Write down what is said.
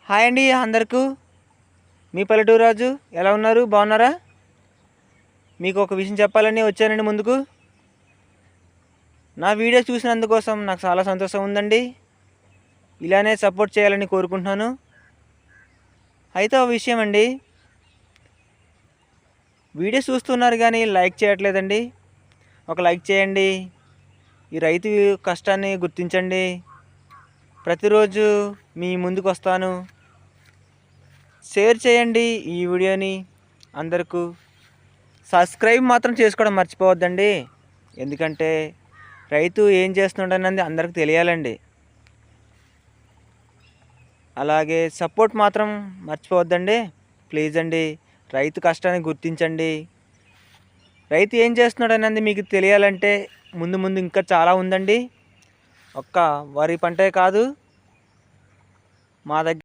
Hi అండి అందరికీ. మీ పల్లెటూరు రాజు ఎలా ఉన్నారు? బాగున్నారా? మీకు ఒక విషయం చెప్పాలని వచ్చానండి ముందుకు. నా వీడియో చూసినందుకోసం నాకు చాలా సంతోషం ఉందండి. ఇలానే సపోర్ట్ చేయాలని కోరుకుంటున్నాను. అయితే ఒక విషయం అండి, వీడియో చూస్తున్నారు కానీ లైక్ చేయట్లేదండి. ఒక లైక్ చేయండి. ఈ రైతు కష్టాన్ని గుర్తించండి. ప్రతిరోజు మీ ముందుకు వస్తాను. షేర్ చేయండి ఈ వీడియోని అందరికీ. సబ్స్క్రైబ్ మాత్రం చేసుకోవడం మర్చిపోవద్దండి. ఎందుకంటే రైతు ఏం చేస్తున్నాడన్నది అందరికి తెలియాలండి. అలాగే సపోర్ట్ మాత్రం మర్చిపోవద్దండి ప్లీజ్ అండి. రైతు కష్టాన్ని గుర్తించండి. రైతు ఏం చేస్తున్నాడు అన్నది మీకు తెలియాలంటే ముందు ముందు ఇంకా చాలా ఉందండి. ఒక్క వరి పంటే కాదు, మా దగ్గర